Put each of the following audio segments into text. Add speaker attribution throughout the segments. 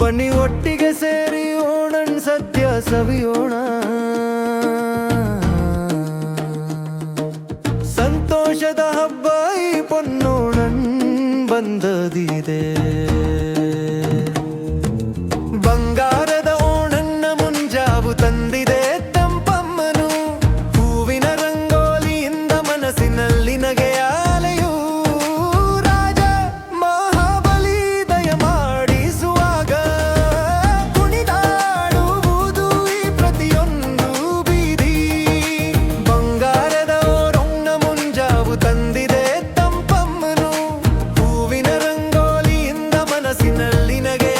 Speaker 1: ಬನ್ನಿ ಒಟ್ಟಿಗೆ ಸೇರಿ ಓಣನ್ ಸದ್ಯ ಸವಿಯೋಣ. ಸಂತೋಷದ ಹಬ್ಬ ಈ ಪೊನ್ನೋಣನ್ ಬಂದದಿದೆ. ಬಂಗಾರದ ಓಣನ್ನ ಮುಂಜಾವು ತಂದಿದೆ ತಂಪಮ್ಮನು. ಹೂವಿನ ರಂಗೋಲಿಯಿಂದ ಮನಸ್ಸಿನಲ್ಲಿ ನಗೆಯ ಅಲೆಯು. ರಾಜ ಮಹಾಬಲಿ ದಯ ಮಾಡಿಸುವಾಗ ಕುಣಿದಾಡುವುದು ಈ ಪ್ರತಿಯೊಂದು ಬೀದಿ. ಬಂಗಾರದ ಓಣನ್ನ ಮುಂಜಾವು ತಂದಿದೆ ತಂಪಮ್ಮನು. ಹೂವಿನ ರಂಗೋಲಿಯಿಂದ ಮನಸ್ಸಿನಲ್ಲಿ ನಗೆಯ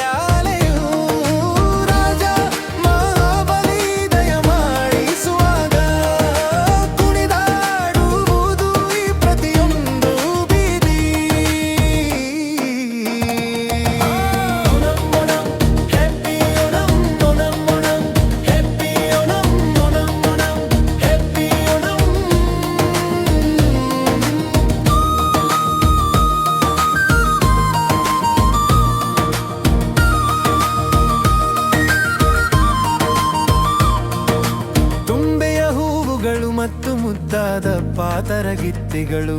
Speaker 1: ಮತ್ತು ಮುದ್ದಾದ ಪಾತರಗಿತ್ತಿಗಳು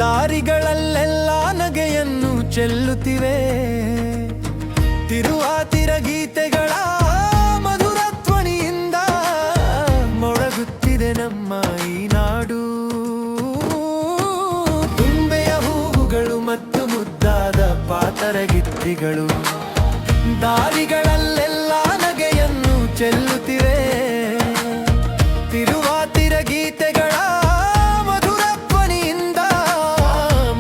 Speaker 1: ದಾರಿಗಳಲ್ಲೆಲ್ಲ ನಗೆಯನ್ನು ಚೆಲ್ಲುತ್ತಿವೆ. ತಿರುವಾತಿರ ಗೀತೆಗಳ ಮಧುರ ಧ್ವನಿಯಿಂದ ಮೊಳಗುತ್ತಿದೆ ನಮ್ಮ ಈ ನಾಡು. ತುಂಬೆಯ ಹೂವುಗಳು ಮತ್ತು ಮುದ್ದಾದ ಪಾತರಗಿತ್ತಿಗಳು ದಾರಿಗಳಲ್ಲೆಲ್ಲ ನಗೆಯನ್ನು ಚೆಲ್ಲುತ್ತಿವೆ. ತಿರುವಾತಿರ ಗೀತೆಗಳ ಮಧುರ ಧ್ವನಿಯಿಂದ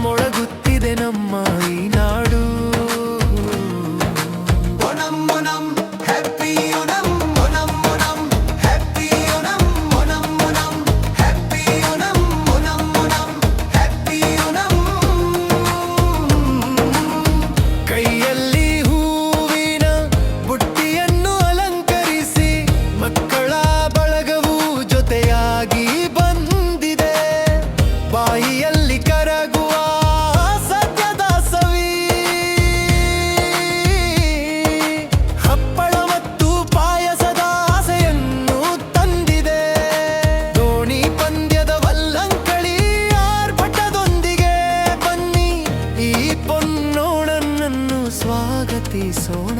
Speaker 1: ಮೊಳಗುತ್ತಿದೆ ನಮ್ಮ ಈ ನಾಡು. Onam Onam happy Onam Onam Onam happy Onam Onam Onam happy Onam Onam Onam happy Onam. ಕೈಯಲ್ಲಿ ಹೂವಿನ ಬುಟ್ಟಿಯನ್ನು ಅಲಂಕರಿಸಿ ಮಕ್ಕಳ ಬಂದಿದೆ. ಬಾಯಿಯಲ್ಲಿ ಕರಗುವ ಸದ್ಯದ ಸವಿ. ಹಪ್ಪಳ ಮತ್ತು ಪಾಯಸದ ಆಸೆಯನ್ನು ತಂದಿದೆ. ದೋಣಿ ಪಂದ್ಯದ ವಲ್ಲಂಕಳಿ ಆರ್ಭಟದೊಂದಿಗೆ ಬನ್ನಿ ಈ ಪೊನ್ನೋಣನನ್ನು ಸ್ವಾಗತಿಸೋಣ.